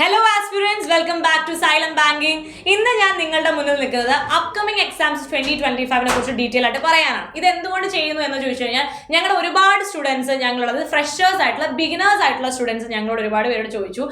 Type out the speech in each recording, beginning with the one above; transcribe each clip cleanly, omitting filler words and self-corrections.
Hello aspirants, welcome back to Silent Banking. ഇന്ന് ഞാൻ നിങ്ങളുടെ മുന്നിൽ നിൽക്കുന്നത് അപ്കമിംഗ് എക്സാംസ് 2025 കുറിച്ച് ഡീറ്റെയിൽ ആയിട്ട് പറയാനാണ്. ഇത് എന്തുകൊണ്ട് ചെയ്യുന്നു എന്ന് ചോദിച്ചു കഴിഞ്ഞാൽ ഞങ്ങളുടെ ഒരുപാട് സ്റ്റുഡൻസ് ഞങ്ങളുള്ളത് ഫ്രഷേഴ്സ് ആയിട്ടുള്ള ബിഗിനേഴ്സ് ആയിട്ടുള്ള സ്റ്റുഡൻസ് ഞങ്ങളോട് ഒരുപാട് പേരോട് ചോദിച്ചു.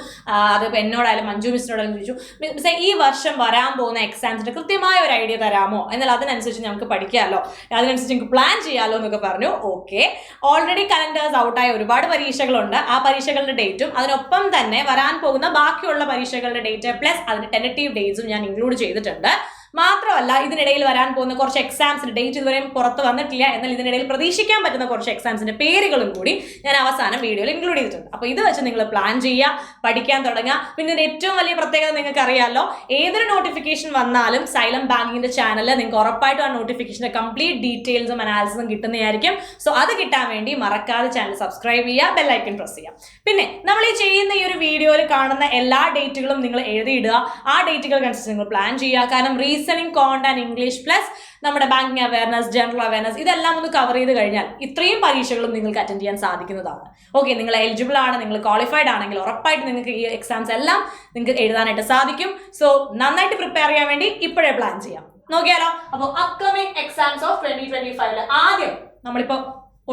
അതിപ്പോൾ എന്നോടായാലും മഞ്ജു മിസ്സിനോടായാലും ചോദിച്ചു, മിസ്സേ ഈ വർഷം വരാൻ പോകുന്ന എക്സാംസിന്റെ കൃത്യമായ ഒരു ഐഡിയ തരാമോ, എന്നാൽ അതിനനുസരിച്ച് ഞങ്ങൾക്ക് പഠിക്കാമല്ലോ, അതിനനുസരിച്ച് നിങ്ങൾക്ക് പ്ലാൻ ചെയ്യാമല്ലോ എന്നൊക്കെ പറഞ്ഞു. ഓക്കെ, ഓൾറെഡി കലണ്ടേഴ്സ് ഔട്ടായ ഒരുപാട് പരീക്ഷകളുണ്ട്. ആ പരീക്ഷകളുടെ ഡേറ്റും അതിനൊപ്പം തന്നെ വരാൻ പോകുന്ന ബാക്കിയുള്ള പരീക്ഷകളുടെ ഡേറ്റ് പ്ലസ് അതിന്റെ ടെന്റേറ്റീവ് ഡേറ്റ്സും ഞാൻ ഇൻക്ലൂഡ് ചെയ്തിട്ടുണ്ട്. മാത്രമല്ല, ഇതിനിടയിൽ വരാൻ പോകുന്ന കുറച്ച് എക്സാംസിന്റെ ഡേറ്റ് ഇതുവരെയും പുറത്ത് വന്നിട്ടില്ല, എന്നാൽ ഇതിനിടയിൽ പ്രതീക്ഷിക്കാൻ പറ്റുന്ന കുറച്ച് എക്സാംസിന്റെ പേരുകളും കൂടി ഞാൻ അവസാനം വീഡിയോയിൽ ഇൻക്ലൂഡ് ചെയ്തിട്ടുണ്ട്. അപ്പോൾ ഇത് വെച്ച് നിങ്ങൾ പ്ലാൻ ചെയ്യുക, പഠിക്കാൻ തുടങ്ങുക. പിന്നെ ഇതിന്റെ ഏറ്റവും വലിയ പ്രത്യേകത നിങ്ങൾക്ക് അറിയാമല്ലോ, ഏതൊരു നോട്ടിഫിക്കേഷൻ വന്നാലും സൈലന്റ് ബാങ്കിങ്ങിന്റെ ചാനലിൽ നിങ്ങൾക്ക് ഉറപ്പായിട്ടും ആ നോട്ടിഫിക്കേഷന്റെ കംപ്ലീറ്റ് ഡീറ്റെയിൽസും അനാലിസിസും കിട്ടുന്നതായിരിക്കും. സോ അത് കിട്ടാൻ വേണ്ടി മറക്കാതെ ചാനൽ സബ്സ്ക്രൈബ് ചെയ്യുക, ബെല്ലൈക്കൺ പ്രസ് ചെയ്യുക. പിന്നെ നമ്മൾ ഈ ചെയ്യുന്ന ഈ ഒരു വീഡിയോയിൽ കാണുന്ന എല്ലാ ഡേറ്റുകളും നിങ്ങൾ എഴുതിയിടുക. ആ ഡേറ്റുകൾക്കനുസരിച്ച് നിങ്ങൾ പ്ലാൻ ചെയ്യുക. കാരണം റീസണിംഗ്, കോണ്ട് ആൻഡ് ഇംഗ്ലീഷ് പ്ലസ് നമ്മുടെ ബാങ്കിങ് അവയർനെസ്, ജനറൽ അവയർനെസ്, ഇതെല്ലാം ഒന്ന് കവർ ചെയ്ത് കഴിഞ്ഞാൽ ഇത്രയും പരീക്ഷകളും നിങ്ങൾക്ക് അറ്റൻഡ് ചെയ്യാൻ സാധിക്കുന്നതാണ്. ഓക്കെ, നിങ്ങൾ എലിജിബിൾ ആണ്, നിങ്ങൾ ക്വാളിഫൈഡ് ആണെങ്കിൽ ഉറപ്പായിട്ട് നിങ്ങൾക്ക് ഈ എക്സാംസ് എല്ലാം നിങ്ങൾക്ക് എഴുതാനായിട്ട് സാധിക്കും. സോ നന്നായിട്ട് പ്രിപ്പയർ ചെയ്യാൻ വേണ്ടി ഇപ്പോഴേ പ്ലാൻ ചെയ്യാം. നോക്കിയാലോ. അപ്പോൾ അപ്കമിംഗ് എക്സാംസ് ഓഫ് 2025 ആദ്യം നമ്മളിപ്പോ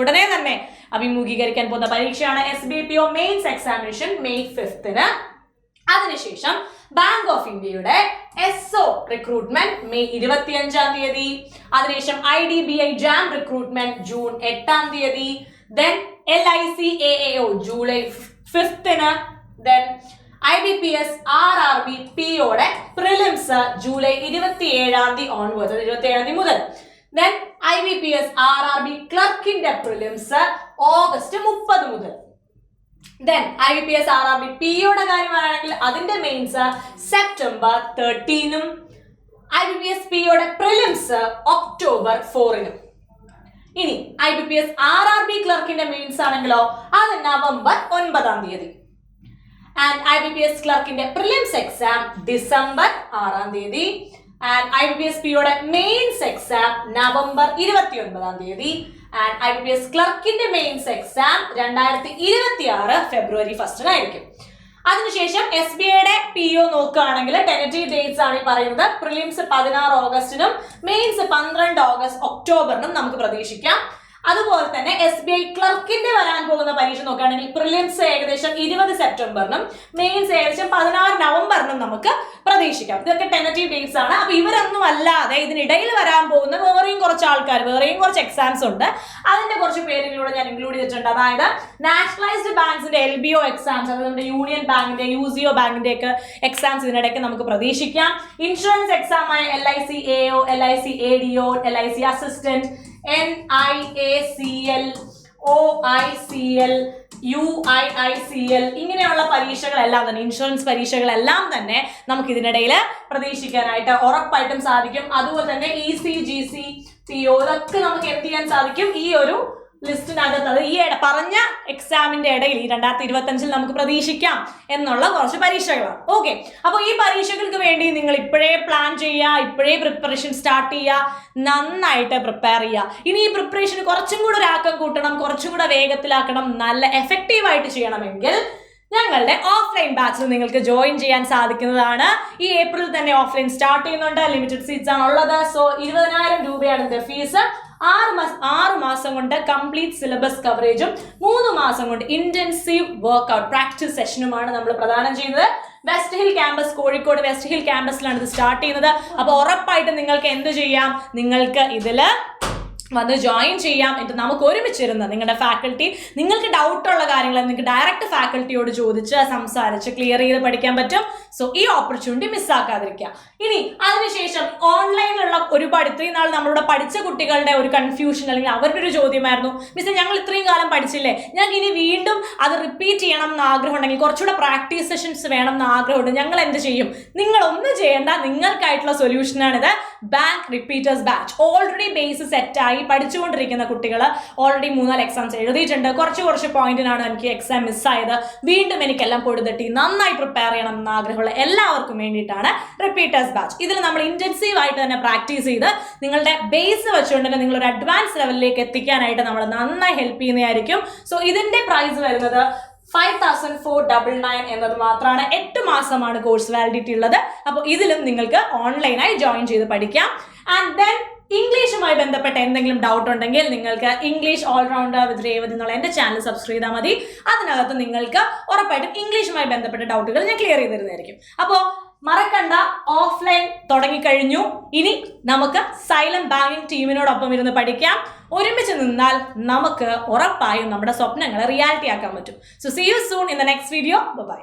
ഉടനെ തന്നെ അഭിമുഖീകരിക്കാൻ പോകുന്ന പരീക്ഷയാണ് SBPO മെയിൻസ് എക്സാമിനേഷൻ മെയ് 5. അതിനുശേഷം ബാങ്ക് ഓഫ് ഇന്ത്യയുടെ SO റിക്രൂട്ട്മെന്റ് മെയ് 25. അതിനുശേഷം IDBI ജാം recruitment June 8. Then LIC AAO July 5. Then IBPS RRB POയുടെ പ്രിലിംസ് ജൂലൈ 27 ഓൺവേർഡ്സ്, 27 മുതൽ. ദെൻ IBPS RRB ക്ലർക്കിന്റെ പ്രിലിംസ് ഓഗസ്റ്റ് 30 മുതൽ. ദെൻ IBPS RRB POയുടെ കാര്യമാണെങ്കിൽ അതിന്റെ മെയിൻസ് സെപ്റ്റംബർ 13 IBPS POയുടെ പ്രിലിംസ് ഒക്ടോബർ 4. ഇനി IBPS RRB ക്ലർക്കിന്റെ മെയിൻസ് ആണെങ്കിലോ അത് നവംബർ 9. ആൻഡ് IBPS ക്ലർക്കിന്റെ prelims exam December 6. And IBPS POയുടെ mains exam November 29. And IBPS ക്ലർക്കിന്റെ മെയിൻസ് എക്സാം 2026 ഫെബ്രുവരി 1 ആയിരിക്കും. അതിനുശേഷം SBIയുടെ PO നോക്കുകയാണെങ്കിൽ ടെന്റേറ്റീവ് ഡേറ്റ്സ് ആണ് ഈ പറയുന്നത്. പ്രിലിംസ് 16 ഓഗസ്റ്റിനും മെയിൻസ് 12 ഒക്ടോബറിനും നമുക്ക് പ്രതീക്ഷിക്കാം. അതുപോലെ തന്നെ SBI ക്ലർക്കിന്റെ വരാൻ പോകുന്ന പരീക്ഷ നോക്കുകയാണെങ്കിൽ പ്രിലിംസ് ഏകദേശം 20 സെപ്റ്റംബറിനും മെയിൻസ് ഏകദേശം 16 നവംബറിനും നമുക്ക് പ്രതീക്ഷിക്കാം. ഇതൊക്കെ ടെന്റേറ്റീവ് ഡേറ്റ്സ് ആണ്. അപ്പൊ ഇവരൊന്നും അല്ലാതെ ഇതിനിടയിൽ വരാൻ പോകുന്ന വേറെയും കുറച്ച് ആൾക്കാർ, വേറെയും കുറച്ച് എക്സാംസ് ഉണ്ട്. അതിന്റെ കുറച്ച് പേരുകളൂടെ ഞാൻ ഇൻക്ലൂഡ് ചെയ്തിട്ടുണ്ട്. അതായത് നാഷണലൈസ്ഡ് ബാങ്ക്സിന്റെ LBO എക്സാംസ്, അതായത് നമ്മുടെ യൂണിയൻ ബാങ്കിന്റെ, UCO ബാങ്കിന്റെ ഒക്കെ എക്സാംസ് ഇതിനിടയ്ക്ക് നമുക്ക് പ്രതീക്ഷിക്കാം. ഇൻഷുറൻസ് എക്സാമായ LIC AO, LIC ADO, LIC assistant, NIACL, OICL, UIICL, ഇങ്ങനെയുള്ള പരീക്ഷകളെല്ലാം തന്നെ, ഇൻഷുറൻസ് പരീക്ഷകളെല്ലാം തന്നെ നമുക്ക് ഇതിനിടയിൽ പ്രതീക്ഷിക്കാനായിട്ട് ഉറപ്പായിട്ടും സാധിക്കും. അതുപോലെ തന്നെ ECGC PO, ഇതൊക്കെ നമുക്ക് എന്ത് ചെയ്യാൻ സാധിക്കും, ഈ ഒരു ലിസ്റ്റിനകത്ത്, അത് ഈ പറഞ്ഞ എക്സാമിന്റെ ഇടയിൽ ഈ 2025 നമുക്ക് പ്രതീക്ഷിക്കാം എന്നുള്ള കുറച്ച് പരീക്ഷകളാണ്. ഓക്കെ, അപ്പോൾ ഈ പരീക്ഷകൾക്ക് വേണ്ടി നിങ്ങൾ ഇപ്പോഴേ പ്ലാൻ ചെയ്യുക, ഇപ്പോഴേ പ്രിപ്പറേഷൻ സ്റ്റാർട്ട് ചെയ്യുക, നന്നായിട്ട് പ്രിപ്പയർ ചെയ്യുക. ഇനി ഈ പ്രിപ്പറേഷൻ കുറച്ചും കൂടെ ഒരു ആക്കം കൂട്ടണം, കുറച്ചും കൂടെ വേഗത്തിലാക്കണം, നല്ല എഫക്റ്റീവായിട്ട് ചെയ്യണമെങ്കിൽ ഞങ്ങളുടെ ഓഫ്ലൈൻ ബാച്ചിൽ നിങ്ങൾക്ക് ജോയിൻ ചെയ്യാൻ സാധിക്കുന്നതാണ്. ഈ ഏപ്രിൽ തന്നെ ഓഫ്ലൈൻ സ്റ്റാർട്ട് ചെയ്യുന്നുണ്ട്. ലിമിറ്റഡ് സീറ്റ്സ് ആണ് ഉള്ളത്. സോ 20,000 രൂപയാണ് ഇതിന്റെ ഫീസ്. 6 മാസം കൊണ്ട് കംപ്ലീറ്റ് സിലബസ് കവറേജും 3 മാസം കൊണ്ട് ഇന്റൻസീവ് വർക്ക്ഔട്ട് പ്രാക്ടീസ് സെഷനുമാണ് നമ്മൾ പ്രദാനം ചെയ്യുന്നത്. West Hill campus, Kozhikode West Hill ക്യാമ്പസിലാണ് ഇത് സ്റ്റാർട്ട് ചെയ്യുന്നത്. അപ്പോൾ ഉറപ്പായിട്ടും നിങ്ങൾക്ക് എന്ത് ചെയ്യാം, നിങ്ങൾക്ക് ഇതില് വന്ന് ജോയിൻ ചെയ്യാം. എന്നിട്ട് നമുക്ക് ഒരുമിച്ചിരുന്ന് നിങ്ങളുടെ ഫാക്കൽറ്റി, നിങ്ങൾക്ക് ഡൗട്ടുള്ള കാര്യങ്ങൾ നിങ്ങൾക്ക് ഡയറക്റ്റ് ഫാക്കൽറ്റിയോട് ചോദിച്ച് സംസാരിച്ച് ക്ലിയർ ചെയ്ത് പഠിക്കാൻ പറ്റും. സോ ഈ ഓപ്പർച്യൂണിറ്റി മിസ്സാക്കാതിരിക്കുക. ഇനി അതിനുശേഷം ഓൺലൈനിലുള്ള ഒരുപാട്, ഇത്രയും നാൾ നമ്മളിവിടെ പഠിച്ച കുട്ടികളുടെ ഒരു കൺഫ്യൂഷൻ അല്ലെങ്കിൽ അവരുടെ ഒരു ചോദ്യമായിരുന്നു, മിസ് ഞങ്ങൾ ഇത്രയും കാലം പഠിച്ചില്ലേ, ഞങ്ങൾക്ക് ഇനി വീണ്ടും അത് റിപ്പീറ്റ് ചെയ്യണം എന്ന് ആഗ്രഹം ഉണ്ടെങ്കിൽ, കുറച്ചുകൂടെ പ്രാക്ടീസ് സെഷൻസ് വേണം എന്ന് ആഗ്രഹമുണ്ട്, ഞങ്ങൾ എന്ത് ചെയ്യും? നിങ്ങളൊന്നും ചെയ്യേണ്ട, നിങ്ങൾക്കായിട്ടുള്ള സൊല്യൂഷനാണിത്. Bank repeaters batch. Already base സെറ്റായി പഠിച്ചുകൊണ്ടിരിക്കുന്ന കുട്ടികൾ ഓൾറെഡി 3-4 എക്സാംസ് എഴുതിയിട്ടുണ്ട്. കുറച്ച് പോയിന്റിനാണ് എനിക്ക് എക്സാം മിസ്സായത്. വീണ്ടും എനിക്കെല്ലാം പൊടുതട്ടി നന്നായി പ്രിപ്പയർ ചെയ്യണം എന്ന ആഗ്രഹമുള്ള എല്ലാവർക്കും വേണ്ടിയിട്ടാണ് റിപ്പീറ്റേഴ്സ് ബാച്ച്. ഇതിൽ നമ്മൾ ഇന്റൻസീവ് ആയിട്ട് തന്നെ പ്രാക്ടീസ് ചെയ്ത് നിങ്ങളുടെ ബേസ് വെച്ചുകൊണ്ട് തന്നെ നിങ്ങളൊരു അഡ്വാൻസ് ലെവലിലേക്ക് എത്തിക്കാനായിട്ട് നമ്മൾ നന്നായി ഹെൽപ്പ് ചെയ്യുന്നതായിരിക്കും. സോ ഇതിന്റെ പ്രൈസ് വരുന്നത് 5,499 എന്നത് മാത്രമാണ്. 8 മാസമാണ് കോഴ്സ് വാലിഡിറ്റി ഉള്ളത്. അപ്പോൾ ഇതിലും നിങ്ങൾക്ക് ഓൺലൈനായി ജോയിൻ ചെയ്ത് പഠിക്കാം. ആൻഡ് ദെൻ ഇംഗ്ലീഷുമായി ബന്ധപ്പെട്ട എന്തെങ്കിലും ഡൗട്ട് ഉണ്ടെങ്കിൽ നിങ്ങൾക്ക് ഇംഗ്ലീഷ് ഓൾറൗണ്ടർ വിത്ത് രേവതി എന്നുള്ള എൻ്റെ ചാനൽ സബ്സ്ക്രൈബ് ചെയ്താൽ മതി. അതിനകത്ത് നിങ്ങൾക്ക് ഉറപ്പായിട്ടും ഇംഗ്ലീഷുമായി ബന്ധപ്പെട്ട ഡൗട്ടുകൾ ഞാൻ ക്ലിയർ ചെയ്ത് തരുന്നതായിരിക്കും. അപ്പോൾ മറക്കണ്ട, ഓഫ്ലൈൻ തുടങ്ങിക്കഴിഞ്ഞു. ഇനി നമുക്ക് സൈലം ബാങ്കിങ് ടീമിനോടൊപ്പം ഇരുന്ന് പഠിക്കാം. ഒരുമിച്ച് നിന്നാൽ നമുക്ക് ഉറപ്പായും നമ്മുടെ സ്വപ്നങ്ങളെ റിയാലിറ്റി ആക്കാൻ പറ്റും. So see you soon in the next video. By.